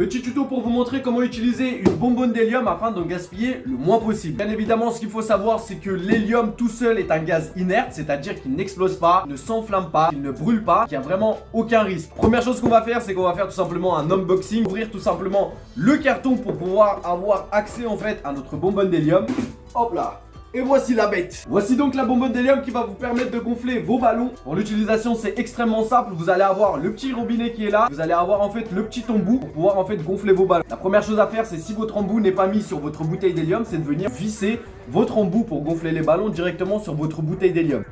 Petit tuto pour vous montrer comment utiliser une bonbonne d'hélium afin d'en gaspiller le moins possible. Bien évidemment, ce qu'il faut savoir, c'est que l'hélium tout seul est un gaz inerte, c'est-à-dire qu'il n'explose pas, ne s'enflamme pas, il ne brûle pas, qu'il n'y a vraiment aucun risque. Première chose qu'on va faire, c'est qu'on va faire tout simplement un unboxing, ouvrir tout simplement le carton pour pouvoir avoir accès en fait à notre bonbonne d'hélium. Hop là! Et voici la bête. Voici donc la bonbonne d'hélium qui va vous permettre de gonfler vos ballons. Pour l'utilisation, c'est extrêmement simple. Vous allez avoir le petit robinet qui est là. Vous allez avoir en fait le petit embout pour pouvoir en fait gonfler vos ballons. La première chose à faire, c'est si votre embout n'est pas mis sur votre bouteille d'hélium, c'est de venir visser votre embout pour gonfler les ballons directement sur votre bouteille d'hélium.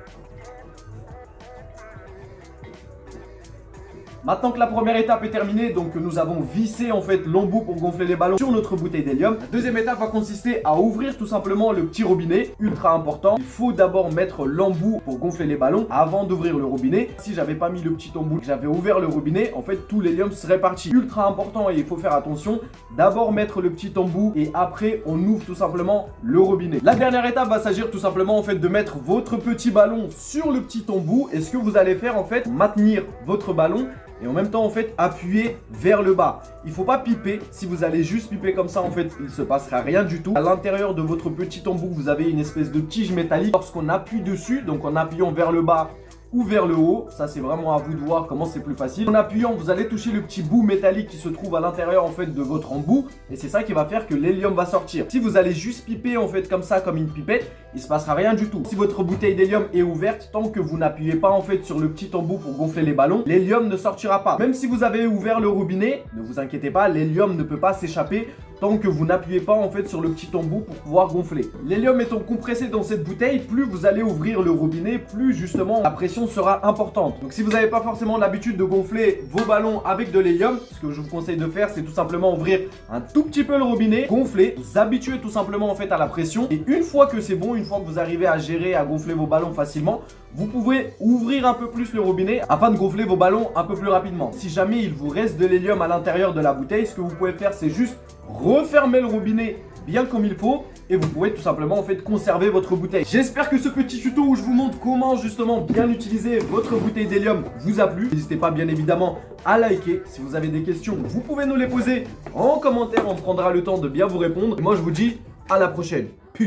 Maintenant que la première étape est terminée, donc nous avons vissé en fait l'embout pour gonfler les ballons sur notre bouteille d'hélium. La deuxième étape va consister à ouvrir tout simplement le petit robinet, ultra important. Il faut d'abord mettre l'embout pour gonfler les ballons avant d'ouvrir le robinet. Si j'avais pas mis le petit embout, j'avais ouvert le robinet, en fait tout l'hélium serait parti. Ultra important et il faut faire attention. D'abord mettre le petit embout et après on ouvre tout simplement le robinet. La dernière étape va s'agir tout simplement en fait de mettre votre petit ballon sur le petit embout. Et ce que vous allez faire en fait, maintenir votre ballon et en même temps en fait appuyer vers le bas. Il faut pas piper. Si vous allez juste piper comme ça en fait, il se passera rien du tout. À l'intérieur de votre petit embout, vous avez une espèce de tige métallique. Lorsqu'on appuie dessus, donc en appuyant vers le bas ou vers le haut, ça c'est vraiment à vous de voir comment c'est plus facile. En appuyant, vous allez toucher le petit bout métallique qui se trouve à l'intérieur en fait de votre embout et c'est ça qui va faire que l'hélium va sortir. Si vous allez juste piper en fait comme ça, comme une pipette, il se passera rien du tout. Si votre bouteille d'hélium est ouverte, tant que vous n'appuyez pas en fait sur le petit embout pour gonfler les ballons, l'hélium ne sortira pas. Même si vous avez ouvert le robinet, ne vous inquiétez pas, l'hélium ne peut pas s'échapper tant que vous n'appuyez pas en fait sur le petit embout pour pouvoir gonfler. L'hélium étant compressé dans cette bouteille, plus vous allez ouvrir le robinet, plus justement la pression sera importante. Donc si vous n'avez pas forcément l'habitude de gonfler vos ballons avec de l'hélium, ce que je vous conseille de faire, c'est tout simplement ouvrir un tout petit peu le robinet, gonfler, vous habituer tout simplement en fait à la pression. Et une fois que c'est bon, une fois que vous arrivez à gérer, à gonfler vos ballons facilement, vous pouvez ouvrir un peu plus le robinet afin de gonfler vos ballons un peu plus rapidement. Si jamais il vous reste de l'hélium à l'intérieur de la bouteille, ce que vous pouvez faire, c'est juste refermer le robinet bien comme il faut et vous pouvez tout simplement en fait conserver votre bouteille. J'espère que ce petit tuto où je vous montre comment justement bien utiliser votre bouteille d'hélium vous a plu. N'hésitez pas bien évidemment à liker. Si vous avez des questions, vous pouvez nous les poser en commentaire, on prendra le temps de bien vous répondre. Et moi je vous dis à la prochaine. Peace.